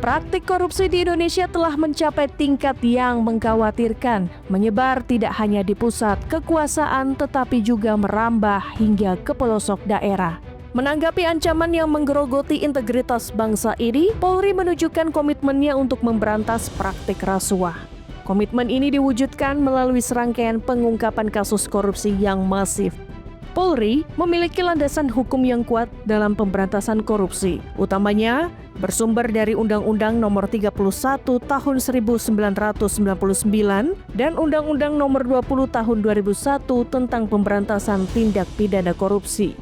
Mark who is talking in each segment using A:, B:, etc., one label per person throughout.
A: Praktik korupsi di Indonesia telah mencapai tingkat yang mengkhawatirkan, menyebar tidak hanya di pusat kekuasaan tetapi juga merambah hingga ke pelosok daerah. Menanggapi ancaman yang menggerogoti integritas bangsa ini, Polri menunjukkan komitmennya untuk memberantas praktik rasuah. Komitmen ini diwujudkan melalui serangkaian pengungkapan kasus korupsi yang masif. Polri memiliki landasan hukum yang kuat dalam pemberantasan korupsi, utamanya bersumber dari Undang-Undang Nomor 31 Tahun 1999 dan Undang-Undang Nomor 20 Tahun 2001 tentang Pemberantasan Tindak Pidana Korupsi.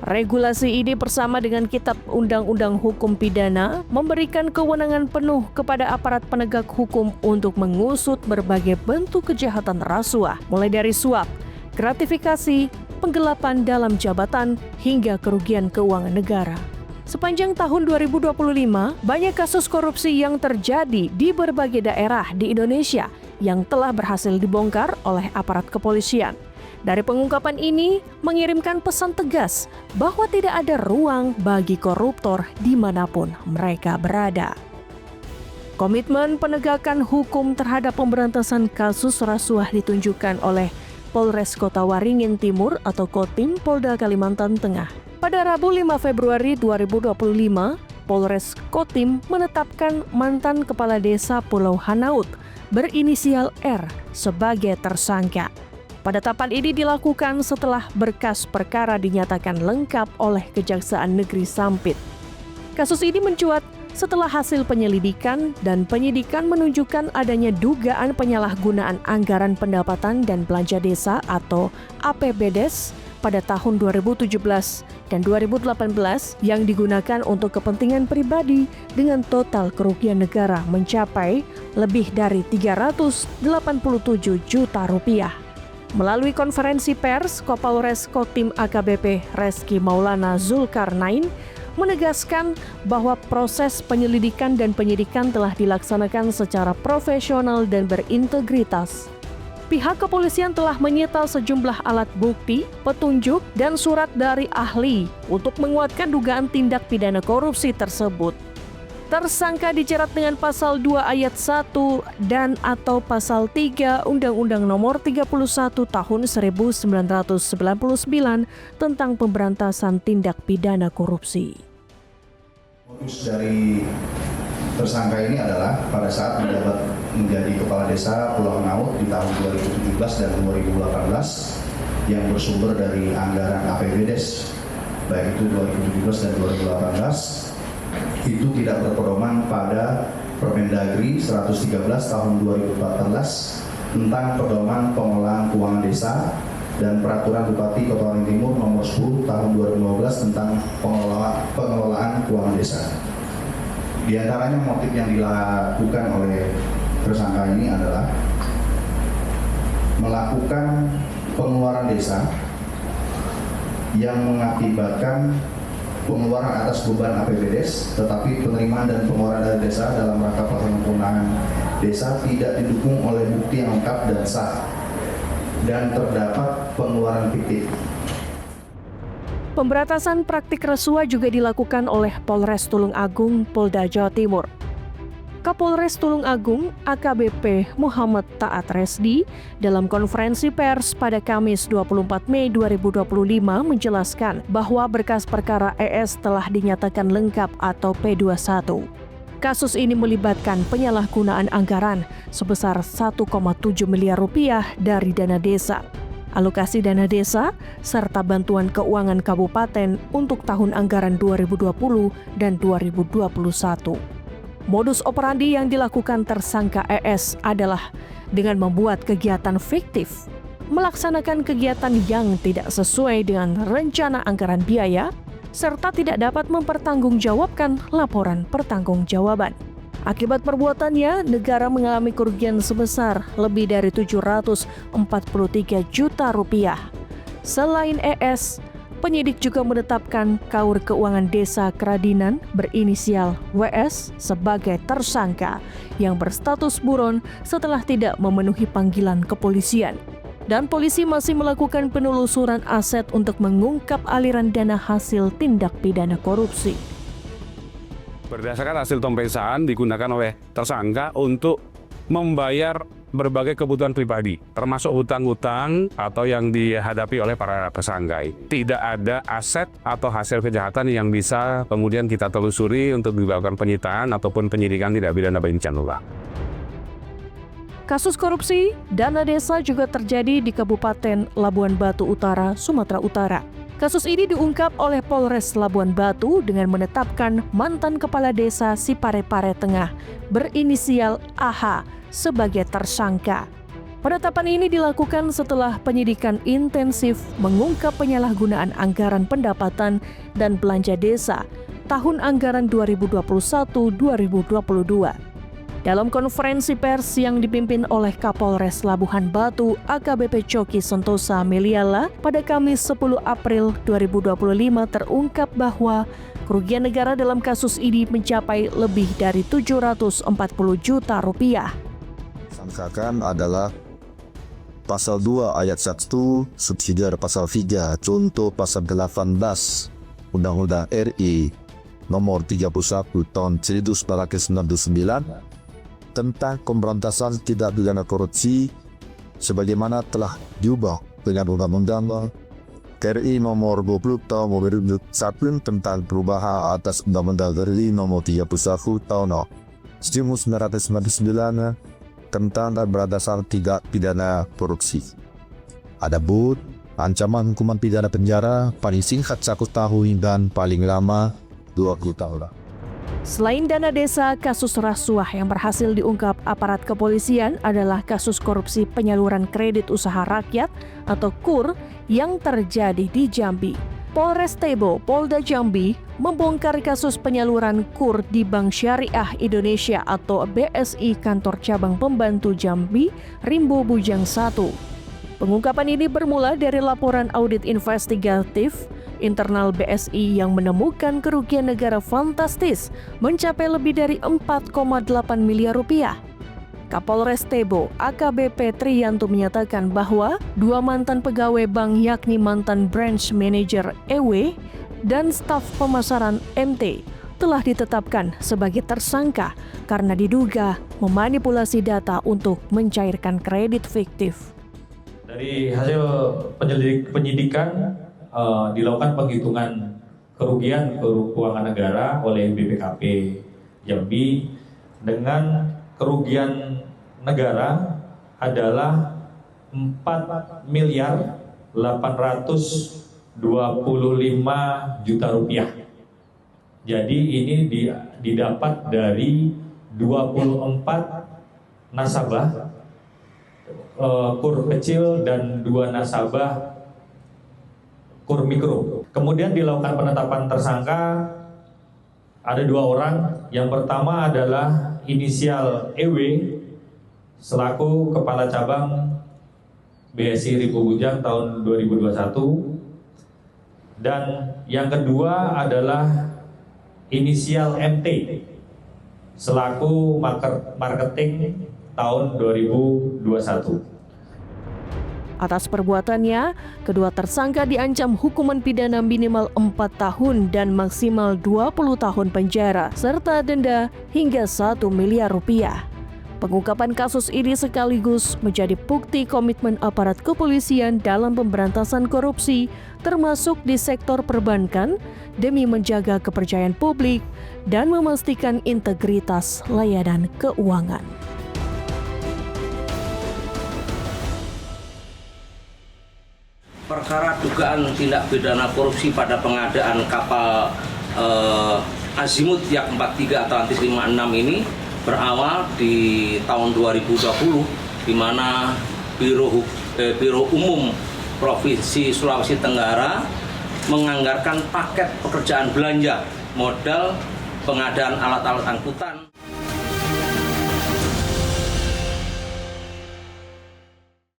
A: Regulasi ini bersama dengan Kitab Undang-Undang Hukum Pidana memberikan kewenangan penuh kepada aparat penegak hukum untuk mengusut berbagai bentuk kejahatan rasuah, mulai dari suap, gratifikasi, penggelapan dalam jabatan, hingga kerugian keuangan negara. Sepanjang tahun 2025, banyak kasus korupsi yang terjadi di berbagai daerah di Indonesia yang telah berhasil dibongkar oleh aparat kepolisian. Dari pengungkapan ini, mengirimkan pesan tegas bahwa tidak ada ruang bagi koruptor dimanapun mereka berada. Komitmen penegakan hukum terhadap pemberantasan kasus rasuah ditunjukkan oleh Polres Kota Waringin Timur atau Kotim Polda Kalimantan Tengah. Pada Rabu 5 Februari 2025, Polres Kotim menetapkan mantan Kepala Desa Pulau Hanaut berinisial R sebagai tersangka. Penetapan ini dilakukan setelah berkas perkara dinyatakan lengkap oleh Kejaksaan Negeri Sampit. Kasus ini mencuat setelah hasil penyelidikan dan penyidikan menunjukkan adanya dugaan penyalahgunaan anggaran pendapatan dan belanja desa atau APBDes pada tahun 2017 dan 2018 yang digunakan untuk kepentingan pribadi dengan total kerugian negara mencapai lebih dari 387 juta rupiah. Melalui konferensi pers, Kapolres Kotim AKBP Reski Maulana Zulkarnain menegaskan bahwa proses penyelidikan dan penyidikan telah dilaksanakan secara profesional dan berintegritas. Pihak kepolisian telah menyita sejumlah alat bukti, petunjuk, dan surat dari ahli untuk menguatkan dugaan tindak pidana korupsi tersebut. Tersangka dijerat dengan Pasal 2 Ayat 1 dan atau Pasal 3 Undang-Undang Nomor 31 Tahun 1999 tentang Pemberantasan Tindak Pidana Korupsi.
B: Modus dari tersangka ini adalah pada saat menjabat menjadi Kepala Desa Pulau Hanaut di tahun 2017 dan 2018 yang bersumber dari anggaran APBDes baik itu 2017 dan 2018 itu tidak berpedoman pada Permendagri 113 tahun 2014 tentang pedoman pengelolaan keuangan desa dan Peraturan Bupati Kota Waringin Timur nomor 10 tahun 2015 tentang pengelolaan keuangan desa. Di antaranya motif yang dilakukan oleh tersangka ini adalah melakukan pengeluaran desa yang mengakibatkan pengeluaran atas beban APBDes, tetapi penerimaan dan pengeluaran dari desa dalam rangka pelaksanaan kewenangan desa tidak didukung oleh bukti yang lengkap dan sah, dan terdapat pengeluaran fiktif.
A: Pemberantasan praktik rasuah juga dilakukan oleh Polres Tulung Agung, Polda Jawa Timur. Kapolres Tulung Agung AKBP Muhammad Taat Resdi dalam konferensi pers pada Kamis 24 Mei 2025 menjelaskan bahwa berkas perkara ES telah dinyatakan lengkap atau P21. Kasus ini melibatkan penyalahgunaan anggaran sebesar 1,7 miliar rupiah dari dana desa, alokasi dana desa, serta bantuan keuangan kabupaten untuk tahun anggaran 2020 dan 2021. Modus operandi yang dilakukan tersangka ES adalah dengan membuat kegiatan fiktif, melaksanakan kegiatan yang tidak sesuai dengan rencana anggaran biaya, serta tidak dapat mempertanggungjawabkan laporan pertanggungjawaban. Akibat perbuatannya, negara mengalami kerugian sebesar lebih dari 743 juta rupiah. Selain ES, penyidik juga menetapkan Kaur Keuangan Desa Keradinan berinisial WS sebagai tersangka yang berstatus buron setelah tidak memenuhi panggilan kepolisian. Dan polisi masih melakukan penelusuran aset untuk mengungkap aliran dana hasil tindak pidana korupsi.
C: Berdasarkan hasil pemeriksaan digunakan oleh tersangka untuk membayar berbagai kebutuhan pribadi, termasuk hutang-hutang atau yang dihadapi oleh para tersangka. Tidak ada aset atau hasil kejahatan yang bisa kemudian kita telusuri untuk dilakukan penyitaan ataupun penyidikan tindak pidana pencucian uang.
A: Kasus korupsi dana desa juga terjadi di Kabupaten Labuan Batu Utara, Sumatera Utara. Kasus ini diungkap oleh Polres Labuan Batu dengan menetapkan mantan kepala desa Siparepare Tengah berinisial AH sebagai tersangka. Penetapan ini dilakukan setelah penyidikan intensif mengungkap penyalahgunaan anggaran pendapatan dan belanja desa tahun anggaran 2021-2022. Dalam konferensi pers yang dipimpin oleh Kapolres Labuhan Batu AKBP Coki Sentosa Meliala pada Kamis 10 April 2025 terungkap bahwa kerugian negara dalam kasus ini mencapai lebih dari 740 juta rupiah.
D: Sangkakan adalah pasal 2 ayat 1 subsidiar pasal 3 contoh pasal 18 Undang-Undang RI nomor 31 tahun 1999 tentang pemberantasan tindak pidana korupsi sebagaimana telah diubah dengan Undang-Undang RI nomor 20 tahun 2001 tentang perubahan atas Undang-Undang RI nomor 31 tahun 1999 tentang pemberantasan tindak pidana korupsi. Adapun ancaman hukuman pidana penjara paling singkat 1 tahun dan paling lama 20 tahun.
A: Selain dana desa, kasus rasuah yang berhasil diungkap aparat kepolisian adalah kasus korupsi penyaluran kredit usaha rakyat atau KUR yang terjadi di Jambi. Polres Tebo, Polda Jambi membongkar kasus penyaluran KUR di Bank Syariah Indonesia atau BSI Kantor Cabang Pembantu Jambi, Rimbo Bujang 1. Pengungkapan ini bermula dari laporan audit investigatif internal BSI yang menemukan kerugian negara fantastis mencapai lebih dari 4,8 miliar rupiah. Kapolres Tebo AKBP Triyanto menyatakan bahwa 2 mantan pegawai bank yakni mantan branch manager EW dan staf pemasaran MT telah ditetapkan sebagai tersangka karena diduga memanipulasi data untuk mencairkan kredit fiktif.
E: Dari hasil penyidikan dilakukan penghitungan kerugian keuangan negara oleh BPKP Jambi dengan kerugian negara adalah 4 miliar 825 juta rupiah. Jadi ini didapat dari 24 nasabah KUR kecil dan 2 nasabah KUR mikro. Kemudian dilakukan penetapan tersangka ada 2 orang. Yang pertama adalah inisial EW selaku Kepala Cabang BSI Rimbo Bujang tahun 2021. Dan yang kedua adalah inisial MT selaku marketing tahun 2021.
A: Atas perbuatannya, kedua tersangka diancam hukuman pidana minimal 4 tahun dan maksimal 20 tahun penjara, serta denda hingga 1 miliar rupiah. Pengungkapan kasus ini sekaligus menjadi bukti komitmen aparat kepolisian dalam pemberantasan korupsi, termasuk di sektor perbankan, demi menjaga kepercayaan publik dan memastikan integritas layanan keuangan.
F: Perkara dugaan tindak pidana korupsi pada pengadaan kapal Azimut Yak 43 atau Antis 56 ini berawal di tahun 2020, di mana Biro Umum Provinsi Sulawesi Tenggara menganggarkan paket pekerjaan belanja modal pengadaan alat-alat angkutan.